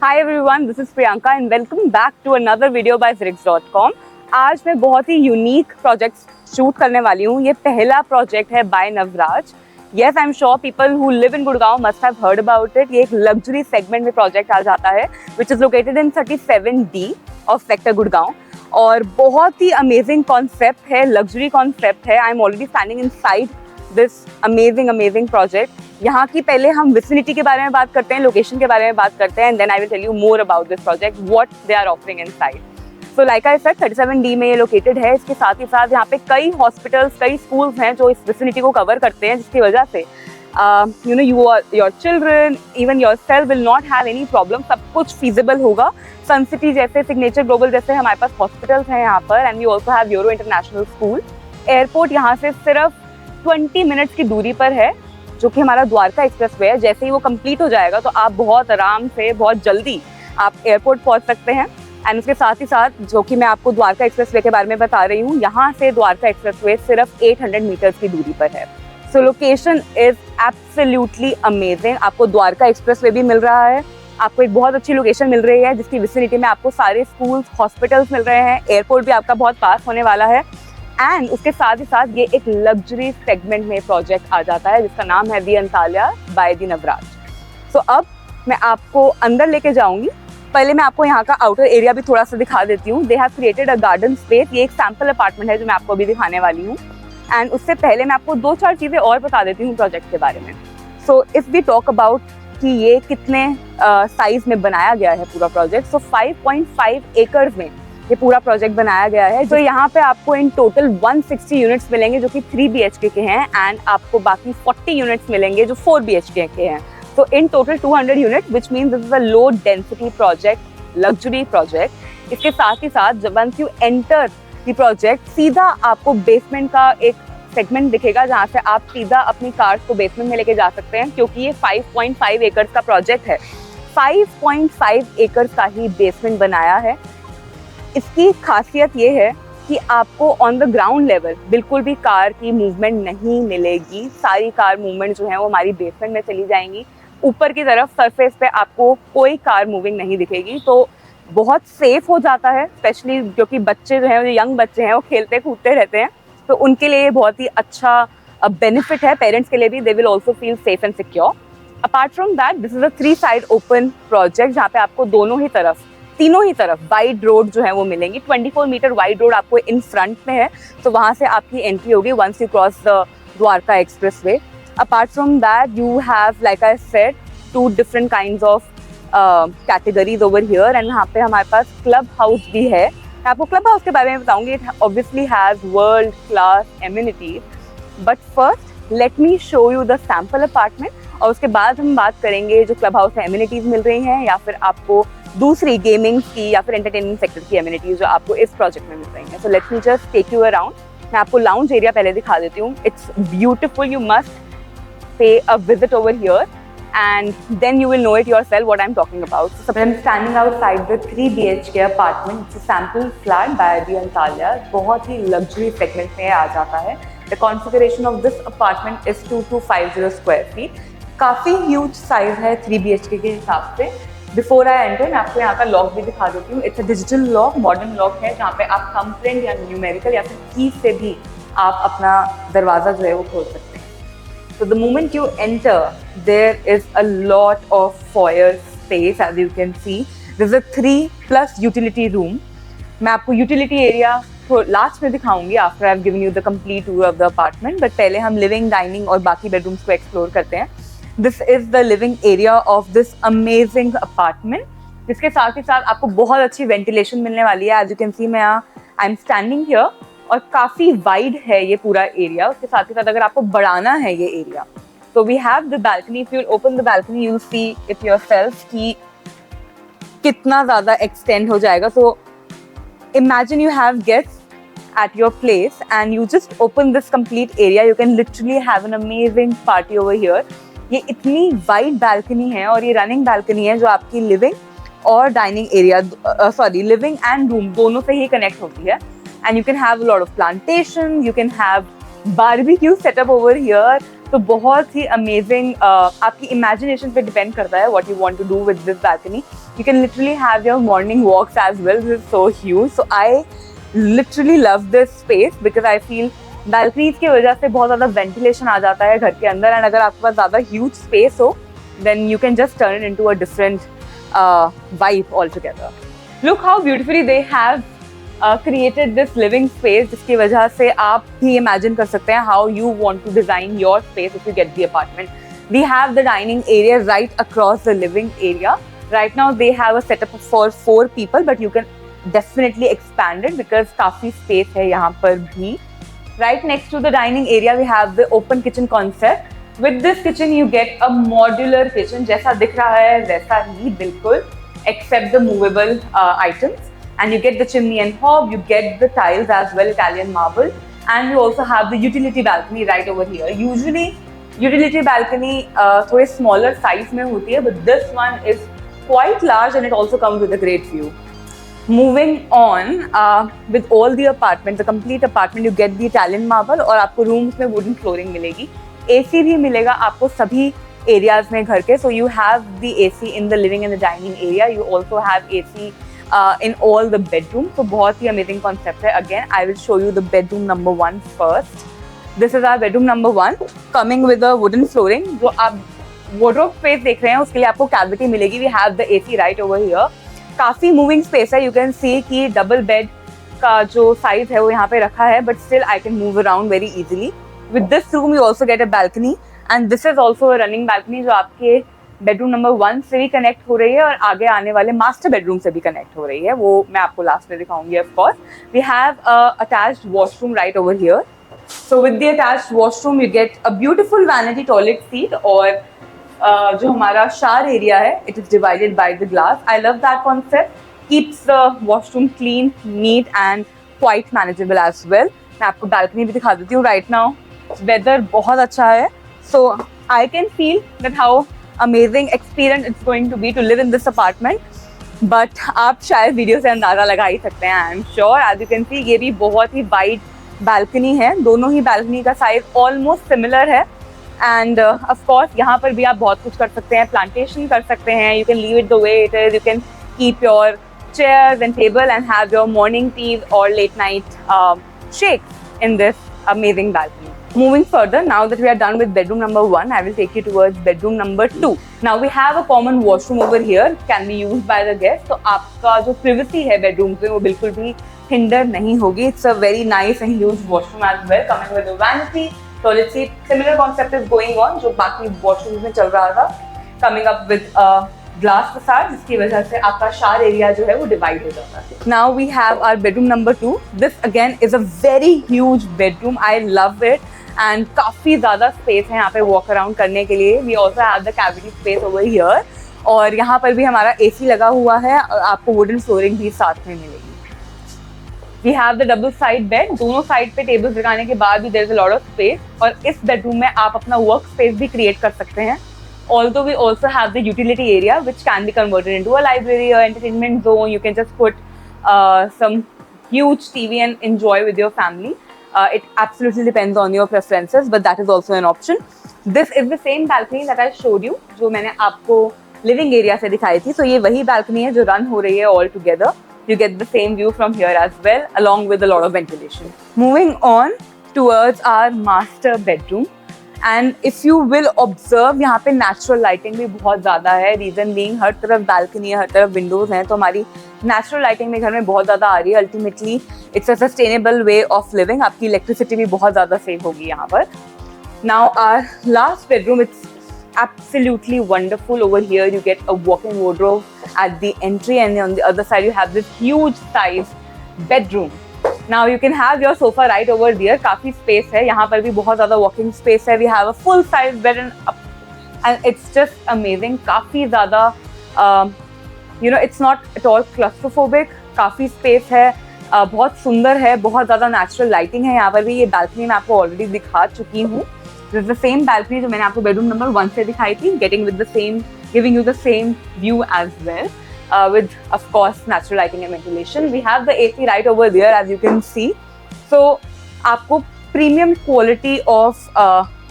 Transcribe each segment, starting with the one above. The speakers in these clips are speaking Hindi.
Hi everyone, this is Priyanka and welcome back to another video by Zirix.com. आज मैं बहुत ही यूनिक प्रोजेक्ट शूट करने वाली हूँ। ये पहला प्रोजेक्ट है by Navraj. Yes, I'm sure people who live in Gurgaon must have heard about it. ये एक लग्जरी सेगमेंट में प्रोजेक्ट आ जाता है which is located in 37D of sector Gurgaon और बहुत ही अमेजिंग कॉन्सेप्ट है, लग्जरी कॉन्सेप्ट है। I am already standing inside this amazing project. यहाँ की पहले हम विसिनिटी के बारे में बात करते हैं, लोकेशन के बारे में बात करते हैं, and then I will tell you more about this project, what they are offering inside. So like I said 37D में ये लोकेटेड है। इसके साथ ही साथ यहाँ पे कई हॉस्पिटल्स, कई स्कूल्स हैं जो इस विसिनिटी को कवर करते हैं, जिसकी वजह से your children, even yourself will not have any problem. सब कुछ फीजिबल होगा। सन सिटी जैसे, सिग्नेचर ग्लोबल जैसे हमारे पास हॉस्पिटल्स हैं यहाँ पर, and we also have Euro International School. Airport यहाँ से सिर्फ 20 मिनट्स की दूरी पर है, जो कि हमारा द्वारका एक्सप्रेसवे है। जैसे ही वो कंप्लीट हो जाएगा तो आप बहुत आराम से, बहुत जल्दी आप एयरपोर्ट पहुंच सकते हैं। एंड उसके साथ ही साथ जो कि मैं आपको द्वारका एक्सप्रेसवे के बारे में बता रही हूँ, यहाँ से द्वारका एक्सप्रेसवे सिर्फ 800 मीटर्स की दूरी पर है। सो लोकेशन इज एब्सोल्युटली अमेजिंग। आपको द्वारका एक्सप्रेसवे भी मिल रहा है, आपको एक बहुत अच्छी लोकेशन मिल रही है जिसकी विसिनिटी में आपको सारे स्कूल्स, हॉस्पिटल्स मिल रहे हैं, एयरपोर्ट भी आपका बहुत पास होने वाला है। एंड उसके साथ ही साथ ये एक लग्जरी सेगमेंट में प्रोजेक्ट आ जाता है जिसका नाम है दी अंताल्या बाय दी नवराज। सो अब मैं आपको अंदर लेके जाऊंगी। पहले मैं आपको यहाँ का आउटर एरिया भी थोड़ा सा दिखा देती हूँ। They have created a garden space. ये एक सैम्पल अपार्टमेंट है जो मैं आपको अभी दिखाने वाली हूँ। एंड उससे पहले मैं आपको 2-4 चीज़ें और बता देती हूँ प्रोजेक्ट के बारे में। So if we talk about कि ये कितने साइज में बनाया गया है पूरा प्रोजेक्ट, सो 5.5 एकड़ में ये पूरा प्रोजेक्ट बनाया गया है। तो यहाँ पे आपको इन टोटल 160 यूनिट्स मिलेंगे जो कि 3 BHK के हैं, एंड आपको बाकी 40 यूनिट्स मिलेंगे जो 4 BHK के हैं। तो in total 200 unit, which means this is a low density project, luxury project. इसके साथ ही साथ जब once you enter the project, सीधा आपको बेसमेंट का एक सेगमेंट दिखेगा जहाँ से आप सीधा अपनी कार्स को बेसमेंट में लेके जा सकते हैं, क्योंकि ये 5.5 एकड़ का प्रोजेक्ट है। 5.5 एकड़ का ही बेसमेंट बनाया है। इसकी खासियत ये है कि आपको ऑन द ग्राउंड लेवल बिल्कुल भी कार की मूवमेंट नहीं मिलेगी। सारी कार मूवमेंट जो है वो हमारी बेसमेंट में चली जाएंगी। ऊपर की तरफ सरफेस पे आपको कोई कार मूविंग नहीं दिखेगी, तो बहुत सेफ हो जाता है। स्पेशली क्योंकि बच्चे जो हैं, जो यंग बच्चे हैं, वो खेलते कूदते रहते हैं, तो उनके लिए बहुत ही अच्छा बेनिफिट है। पेरेंट्स के लिए भी, they will also feel safe and secure. Apart from that, this is a 3 side open project जहाँ पे आपको तीनों ही तरफ वाइड रोड जो है वो मिलेंगी। 24 मीटर वाइड रोड आपको इन फ्रंट में है, तो वहाँ से आपकी एंट्री होगी once you cross the Dwarka expressway. Apart from that, you have, like I said, 2 different kinds of categories over here, and यहाँ पे हमारे पास क्लब हाउस भी है। मैं आपको क्लब हाउस के बारे में बताऊंगी। It obviously has world class amenities, but first let me show you the sample apartment, और उसके बाद हम बात करेंगे जो क्लब हाउस में एमिनिटीज मिल रही हैं, या फिर आपको दूसरी गेमिंग की या फिर एंटरटेनमेंट सेक्टर की एमिनिटीज जो आपको इस प्रोजेक्ट में मिल रही हैं। So let me just take you around. मैं आपको लाउंज एरिया पहले दिखा देती हूँ। It's beautiful, you must pay a visit over here and then you will know it yourself what I'm talking about. So I'm standing outside the 3 BHK apartment. It's a sample flat by the Antalya. बहुत ही luxury segment में आ जाता है। The configuration of this apartment is 2250 square feet. काफ़ी huge size है 3 BHK के हिसाब से। Before I enter, मैं आपको यहाँ का लॉक भी दिखा देती हूँ। It's a digital lock, modern lock है, जहाँ पे आप thumbprint या numerical या फिर की से भी आप अपना दरवाज़ा जो है वो खोल सकते हैं। So the moment you enter, there is a lot of foyer space, as you can see. There's a 3+ utility room. मैं आपको utility area लास्ट में दिखाऊंगी after I've given you the complete tour of the apartment. But पहले हम living, dining और बाकी bedrooms को explore करते हैं. This is the living area of this amazing apartment. जिसके साथ ही साथ आपको बहुत अच्छी ventilation मिलने वाली है. As you can see, I'm standing here. और काफ़ी वाइड है ये पूरा एरिया। उसके साथ ही साथ अगर आपको बढ़ाना है ये एरिया, तो we have the balcony. If you open the balcony, you see it yourself कि कितना ज़्यादा एक्सटेंड हो जाएगा। So imagine you have guests at your place and you just open this complete area, you can literally have an amazing party over here. ये इतनी वाइड बालकनी है और ये रनिंग बालकनी है जो आपकी लिविंग और dining area, living and room दोनों से ही कनेक्ट होती है। And you can have a lot of plantation, you can have barbecue set up over here. तो बहुत ही अमेजिंग, आपकी इमेजिनेशन पे डिपेंड करता है what you want to do with this balcony. You can literally have your morning walks as well. This is so huge. So I literally love this space because I feel balconies की वजह से बहुत ज़्यादा वेंटिलेशन आ जाता है घर के अंदर, एंड अगर आपके पास ज़्यादा ह्यूज स्पेस हो then you can just turn it into a different vibe altogether. Look how beautifully they have created this living space, जिसकी वजह से आप भी imagine कर सकते हैं how you want to design your space if you get the apartment. We have the dining area right across the living area. Right now they have a setup for 4 people, but you can definitely expand it because काफी space है यहाँ पर भी. Right next to the dining area we have the open kitchen concept. With this kitchen you get a modular kitchen, जैसा दिख रहा है वैसा ही बिल्कुल, except the movable items, and you get the chimney and hob, you get the tiles as well, Italian marble, and you also have the utility balcony right over here. Usually utility balcony थोड़े smaller size में होती है, but this one is quite large and it also comes with a great view. Moving on, with all the apartment, the complete apartment, you get the Italian marble और आपको rooms में wooden flooring मिलेगी. AC भी मिलेगा आपको सभी एरियाज में घर के. So you have the AC in the living and the dining area. You also have AC in all the bedroom. तो बहुत ही अमेजिंग कॉन्सेप्ट है. Again I will show you the bedroom number 1 first. This is our bedroom number 1 coming with a wooden flooring. जो आप वार्डरोब स्पेस देख रहे हैं उसके लिए आपको कैविटी मिलेगी. We have the AC right over here. काफ़ी मूविंग स्पेस है. यू कैन सी कि डबल बेड का जो साइज है वो यहाँ पे रखा है, but still I can move around very easily. With this room you also get a balcony, and this is also a running balcony जो आपके बेडरूम नंबर 1 से भी कनेक्ट हो रही है और आगे आने वाले मास्टर बेडरूम से भी कनेक्ट हो रही है. वो मैं आपको लास्ट में दिखाऊंगी. Of course we have a attached washroom right over here. So with the attached washroom you get a beautiful vanity toilet seat, और जो हमारा शावर एरिया है it is divided by the glass. I love that concept. Keeps the washroom clean, neat and quite manageable as well. मैं आपको बालकनी भी दिखा देती हूँ. राइट नाउ वेदर बहुत अच्छा है, so I can feel that how amazing experience it's going to be to live in this apartment. But आप शायद वीडियो से अंदाज़ा लगा ही सकते हैं. I am sure as you can see ये भी बहुत ही वाइड बालकनी है. दोनों ही बालकनी का साइज ऑलमोस्ट सिमिलर है, एंड ऑफ कोर्स यहाँ पर भी आप बहुत कुछ कर सकते हैं. प्लांटेशन कर सकते हैं. You can leave it the way it is. You can keep your chairs and table and have your morning teas or late night shakes in this amazing balcony. Moving further, now that we are done with bedroom number 1, I will take you towards bedroom number 2. Now we have a common washroom over here, can be used by the guests. तो आपका जो privacy है bedroom में वो बिल्कुल भी hinder नहीं होगी. It's a very nice and huge washroom as well, coming with a vanity, toilet seat. Similar concept is going on जो बाकी washrooms में चल रहा था. Coming up with a glass facade, जिसकी वजह से आपका शावर एरिया जो है वो डिवाइड हो जाता है. Now we have our bedroom number 2. This again is a very huge bedroom. I love it and काफ़ी ज़्यादा स्पेस है यहाँ पे वॉक अराउंड करने के लिए. We also have the cavity space over here, और यहाँ पर भी हमारा AC लगा हुआ है और आपको वुडन फ्लोरिंग भी साथ में मिलेगी. We have the double side bed. दोनों साइड पे टेबल्स लगाने के बाद भी there is a lot of space, और इस बेडरूम में आप अपना वर्क स्पेस भी क्रिएट कर सकते हैं. Although we also have the utility area which can be converted into a library or entertainment zone. You can just put some huge TV and enjoy with your family. It absolutely depends on your preferences, but that is also an option. This is the same balcony that I showed you, जो मैंने आपको living area से दिखाई थी. So ये वही balcony है जो run हो रही है all together. You get the same view from here as well, along with a lot of ventilation. Moving on towards our master bedroom. And if you will observe यहाँ पे नेचुरल लाइटिंग भी बहुत ज़्यादा है. रीज़न बीइंग हर तरफ बालकनी है, हर तरफ विंडोज़ हैं, तो हमारी नेचुरल लाइटिंग में घर में बहुत ज़्यादा आ रही है. Ultimately it's a sustainable way of living. आपकी इलेक्ट्रिसिटी भी बहुत ज़्यादा सेव होगी यहाँ पर. Now our last bedroom, it's absolutely wonderful. Over here you get a walk-in wardrobe at the entry, and on the other side you have this huge size bedroom. Now you can have your sofa right over there. काफ़ी space है यहाँ पर भी, बहुत ज़्यादा walking space है. We have a full size bed and it's just amazing. काफ़ी ज़्यादा it's not at all claustrophobic. काफ़ी space है, बहुत सुंदर है, बहुत ज़्यादा natural lighting है यहाँ पर भी. ये balcony मैं आपको already दिखा चुकी हूँ. This is the same balcony जो मैंने आपको bedroom number 1 से दिखाई थी, giving you the same view as well. With of course natural lighting and ventilation. We have the AC right over there as you can see. So आपको premium quality of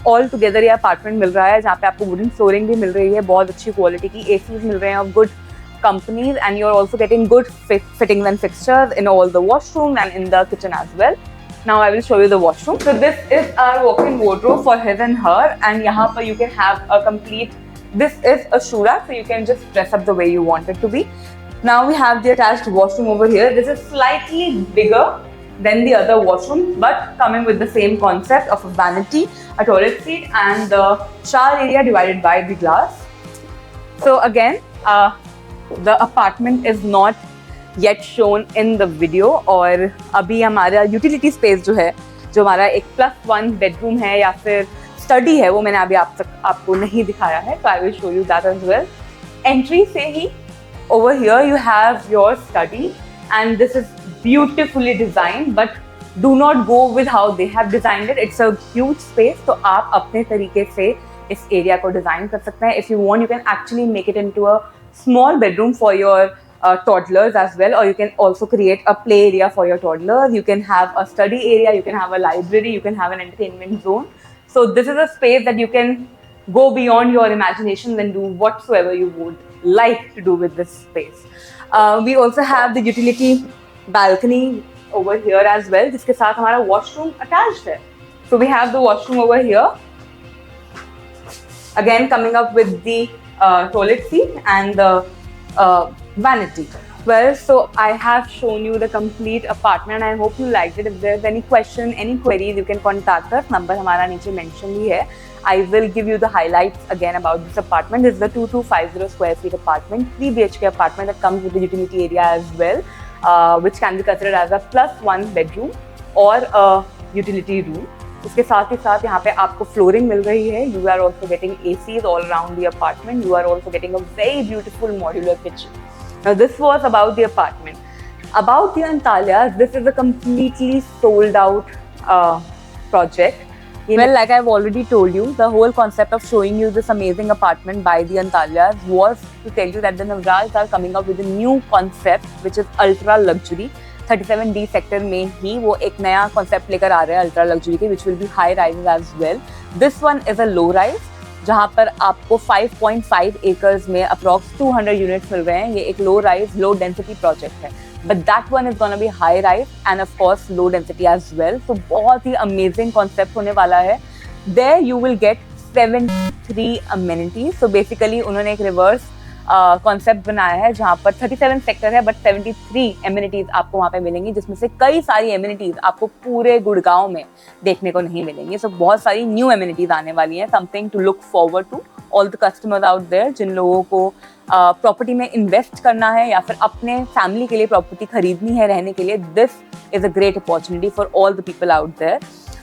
all together ये अपार्टमेंट मिल रहा है जहाँ पे आपको वुडन फ्लोरिंग भी मिल रही है, बहुत अच्छी क्वालिटी की एसीज मिल रहे हैं of good companies, and you're also getting good fittings and fixtures in all the washrooms and in the kitchen as well. Now I will show you the washroom. So this is our walk-in wardrobe for his and her, and यहाँ पर you can have a complete, this is a shoe rack, so you can just dress up the way you want it to be. Now we have the attached washroom over here. This is slightly bigger than the other washroom, but coming with the same concept of a vanity, a toilet seat, and the shower area divided by the glass. So again, the apartment is not yet shown in the video, और अभी हमारा यूटिलिटी स्पेस जो है, जो हमारा एक +1 बेडरूम है या फिर स्टडी है, वो मैंने अभी आपको नहीं दिखाया है, तो I will show you that as well. Entry से ही over here you have your study, and this is beautifully designed, but do not go with how they have designed it. It's a huge space, तो आप अपने तरीके से इस एरिया को डिजाइन कर सकते हैं. If you want, you can actually make it into a small bedroom for your toddlers as well, or you can also create a play area for your toddlers. You can have a study area, you can have a library, you can have an entertainment zone. So this is a space that you can go beyond your imagination and do whatsoever you would like to do with this space. We also have the utility balcony over here as well, जिसके साथ हमारा washroom attached है. So we have the washroom over here, again coming up with the toilet seat and the vanity. Well, so I have shown you the complete apartment. I hope you liked it. If there's any question, any queries, you can contact us. Number हमारा नीचे mention ही है. I will give you the highlights again about this apartment. This is a 2250 square feet apartment, 3 BHK apartment that comes with the utility area as well, which can be considered as a +1 bedroom or a utility room. उसके साथ ही साथ यहाँ पे आपको फ्लोरिंग मिल रही है. You are also getting ACs all around the apartment. You are also getting a very beautiful modular kitchen. Now this was about the apartment. About the Antalya, this is a completely sold out project. Well, like I've already told you, the whole concept of showing you this amazing apartment by the Antalyas was to tell you that the Navraj are coming up with a new concept, which is ultra luxury. 37D sector में ही वो एक नया कॉन्सेप्ट लेकर आ रहे हैं अल्ट्रा लग्जरी के, which will be high rise as well. This one is a low rise, जहाँ पर आपको 5.5 एकर्स में अप्रॉक्स 200 यूनिट्स मिल रहे हैं. ये एक low rise low density project है, but that one is gonna be high rise and of course low density as well. तो बहुत ही अमेजिंग कॉन्सेप्ट होने वाला है. There you will get 73 amenities. So basically उन्होंने एक रिवर्स कॉन्सेप्ट बनाया है जहाँ पर 37 सेक्टर है बट 73 एमिनिटीज आपको वहाँ पे मिलेंगी, जिसमें से कई सारी एमिनिटीज आपको पूरे गुड़गांव में देखने को नहीं मिलेंगी. सो बहुत सारी न्यू एमिनिटीज आने वाली हैं. Something to look forward to all the customers out there, जिन लोगों को प्रॉपर्टी में इन्वेस्ट करना है या फिर अपने फैमिली के लिए प्रॉपर्टी खरीदनी है रहने के लिए. This is a great opportunity for all the people out there.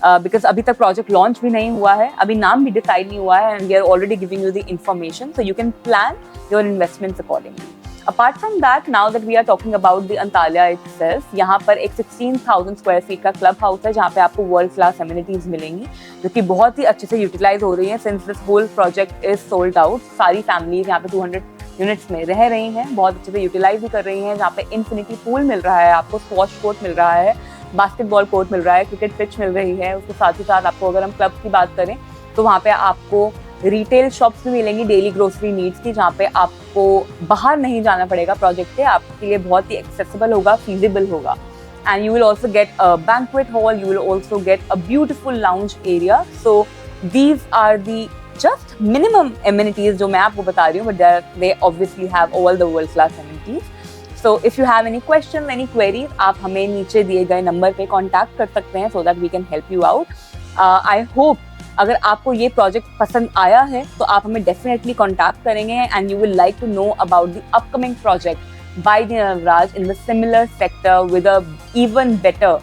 Because अभी तक प्रोजेक्ट लॉन्च भी नहीं हुआ है, अभी नाम भी डिसाइड नहीं हुआ है, and we are already giving you the information so you can plan your investments accordingly. Apart from that, now that we are talking about the Antalya itself, यहाँ पर एक 16,000 स्क्वायर फीट का क्लब हाउस है जहाँ पे आपको वर्ल्ड क्लास एमिनिटीज मिलेंगी, जो कि बहुत ही अच्छे से यूटिलाइज हो रही हैं since this whole project is sold out. सारी फैमिलीज यहाँ पे 200 यूनिट्स में रह रही हैं, बहुत अच्छे से यूटिलाइज भी कर रही हैं. जहाँ पे इन्फिनिटी पूल मिल रहा है, आपको स्क्वॉश कोर्ट मिल रहा है, बास्केटबॉल कोर्ट मिल रहा है, क्रिकेट पिच मिल रही है. उसके साथ ही साथ आपको अगर हम क्लब की बात करें तो वहाँ पे आपको रिटेल शॉप्स भी मिलेंगी डेली ग्रोसरी नीड्स की, जहाँ पे आपको बाहर नहीं जाना पड़ेगा. प्रोजेक्ट के आपके लिए बहुत ही एक्सेसिबल होगा, फीजिबल होगा. And you will also get a banquet hall, you will also get a beautiful lounge area. So these are the just minimum amenities जो मैं आपको बता रही हूँ, but they obviously have all the world class amenities. So if you have any questions, any queries, आप हमें नीचे दिए गए नंबर पे कांटेक्ट कर सकते हैं so that we can help you out. I hope अगर आपको ये प्रोजेक्ट पसंद आया है तो आप हमें डेफिनेटली कांटेक्ट करेंगे and you will like to know about the upcoming project by the Navraj in the similar sector with a even better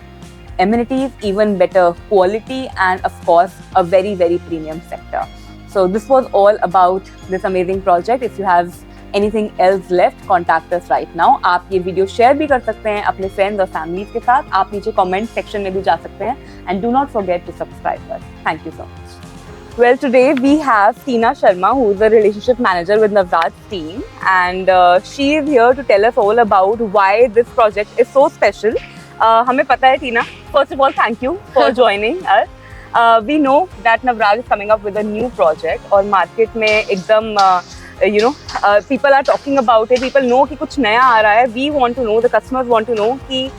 amenities, even better quality, and of course a very very premium sector. So this was all about this amazing project. If you have anything else left, contact us right now. आप ये वीडियो शेयर भी कर सकते हैं अपने फ्रेंड्स और फैमिलीज के साथ. आप नीचे कमेंट सेक्शन में भी जा सकते हैं. And do not forget to subscribe us. Thank you so much. Well, today we have Tina Sharma, who is a relationship manager with Navraj team, and she is here to tell us all about why this project is so special. हमें पता है टीना. First of all, thank you for joining us. We know that Navraj is coming up with a new project और market में एकदम people are talking about it. People know कि कुछ नया आ रहा है. We want to know, the customers want to know कि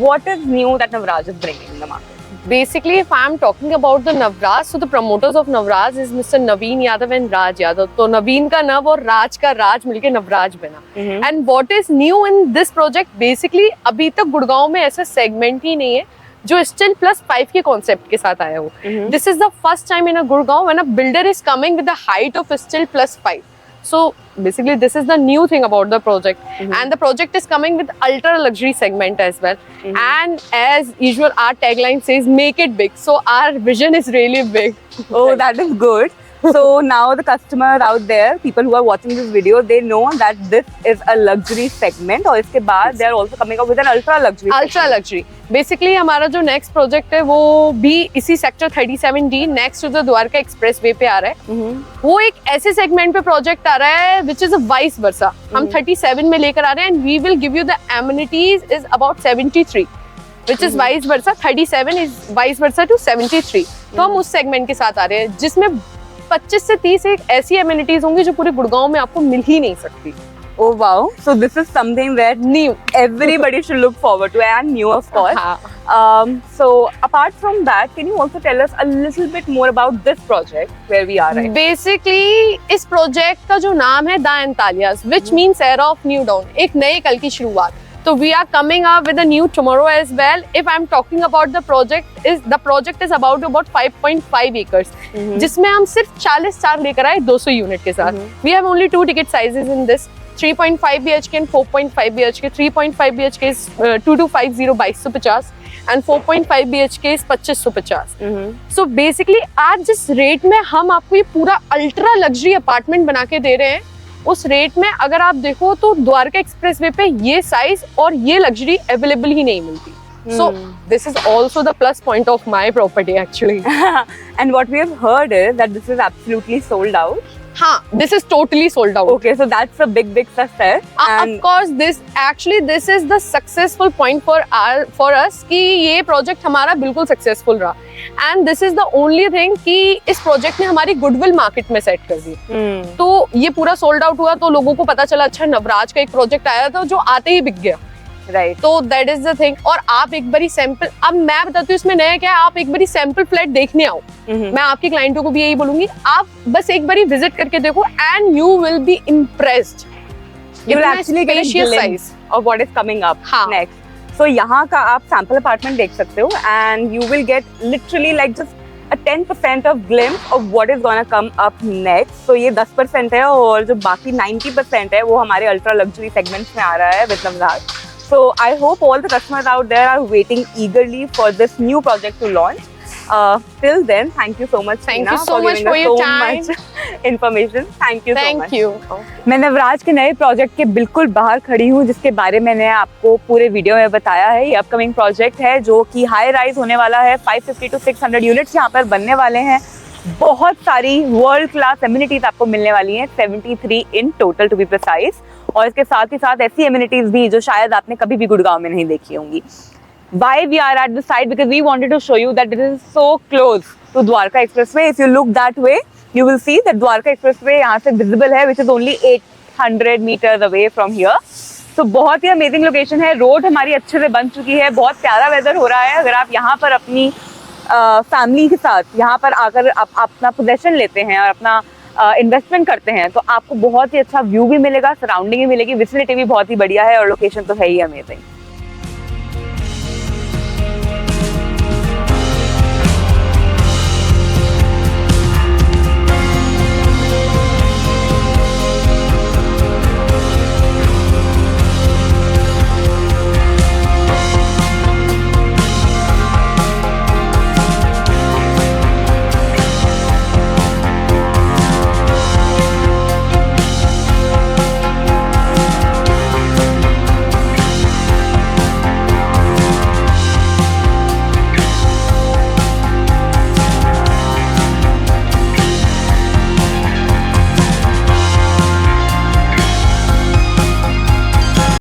what is new that Navraj is bringing in the market. Basically, if I'm talking about the Navraj, so the promoters of Navraj is Mr. Naveen Yadav and Raj Yadav. तो नवीन का नव और राज का राज मिलके नवराज बना. And what is new in this project? Basically, अभी तक गुड़गांव में ऐसा segment ही नहीं है जो स्टिल प्लस 5 के कॉन्सेप्ट के साथ आया हो. This is the first time in a Gurgaon when a builder is coming with the height of still plus 5. So basically this is the new thing about the project. And the project is coming with ultra luxury segment as well. And as usual our tagline says make it big. So our vision is really big. Oh, that is good. So now the customer out there, people who are watching this video, they know that this is a luxury segment और इसके बाद they are also coming up with an ultra luxury. Ultra luxury. Basically हमारा जो next project है वो भी इसी sector 37D next to the Dwarka expressway पे आ रहा है. वो एक ऐसे segment पे project आ रहा है which is a vice versa. हम 37 में लेकर आ रहे हैं and we will give you the amenities is about 73. Which is vice versa. 37 is vice versa to 73. तो हम उस segment के साथ आ रहे हैं जिसमें 25 से 30 एक ऐसी एमिनिटीज होंगी जो पूरे गुड़गांव में आपको मिल ही नहीं सकती. Oh wow! So this is something that new everybody should look forward to and new of course. So apart from that, can you also tell us a little bit more about this project where we are right? Basically इस प्रोजेक्ट का जो नाम है the एंतालियाज which means era of new dawn. एक नए कल की शुरुआत. So we are coming up with a new tomorrow as well. If I'm talking about the project is about 5.5 acres. जिसमें हम सिर्फ 40 चार लेकर आए 200 यूनिट के साथ. We have only 2 ticket sizes in this. 3.5 BHK and 4.5 BHK. 3.5 BHK is 2250 2250 and 4.5 BHK is 2550. So basically आज जिस रेट में हम आपको ये पूरा अल्ट्रा लग्जरी अपार्टमेंट बना के दे रहे हैं उस रेट में अगर आप देखो तो द्वारका एक्सप्रेसवे पे ये साइज और ये लग्जरी अवेलेबल ही नहीं मिलती. So this is also the plus point of my property actually. And what we have heard is that this is absolutely sold out. हाँ, this is totally sold out. Okay, so that's a big success. And of course, this is the successful point for us कि ये project हमारा बिल्कुल successful रहा. And this is the only thing कि इस project ने हमारी goodwill market में set कर दी. तो ये पूरा sold out हुआ तो लोगों को पता चला अच्छा नवराज का एक project आया था जो आते ही बिक गया. राइट. तो दैट इज द थिंग. और आप एक बारी सैंपल, अब मैं बताती हूँ इसमें नया क्या है, आप एक बारी सैंपल फ्लैट देखने आओ. मैं आपके क्लाइंटों को भी यही बोलूंगी आप बस एक बारी विजिट करके देखो and you will be impressed. You will actually get a glimpse of what is coming up next. So यहाँ का आप सैंपल अपार्टमेंट देख सकते हो and you will get literally like just a 10% of glimpse of what is gonna come up next. So ये 10% है और जो बाकी 90% है वो हमारे अल्ट्रा लग्जरी सेगमेंट्स में आ रहा है with Navraj. So I hope all the customers out there are waiting eagerly for this new project to launch. Till then, thank you so much. Thank you so much for your time. Much information. Thank you so much. Thank you. मैं नवराज के नए प्रोजेक्ट के बिल्कुल बाहर खड़ी हूँ जिसके बारे में मैंने आपको पूरे वीडियो में बताया है. ये अपकमिंग प्रोजेक्ट है जो कि हाई राइज होने वाला है. 550 to 600 यूनिट्स यहाँ पर बनने वाले हैं. बहुत सारी वर्ल्ड क्लास एमिनिटीज आपको मिलने वाली हैं, 73 in total to be precise. और इसके साथ ही साथ ऐसी एमिनिटीज भी जो शायद आपने कभी भी गुड़गांव में नहीं देखी होंगी. Why we are at the site? Because we wanted to show you that it is so close to Dwarka Expressway. If you look that way, you will see that Dwarka Expressway यहाँ से visible है, which is only 800 meters away from here. So बहुत ही अमेजिंग लोकेशन है. रोड हमारी अच्छे से बन चुकी है. बहुत प्यारा वेदर हो रहा है. अगर आप यहाँ पर अपनी फैमिली के साथ यहाँ पर आकर आप अपना पोजेशन लेते हैं और अपना इन्वेस्टमेंट करते हैं तो आपको बहुत ही अच्छा व्यू भी मिलेगा, सराउंडिंग भी मिलेगी, विसिनिटी भी बहुत ही बढ़िया है और लोकेशन तो है ही अमेजिंग.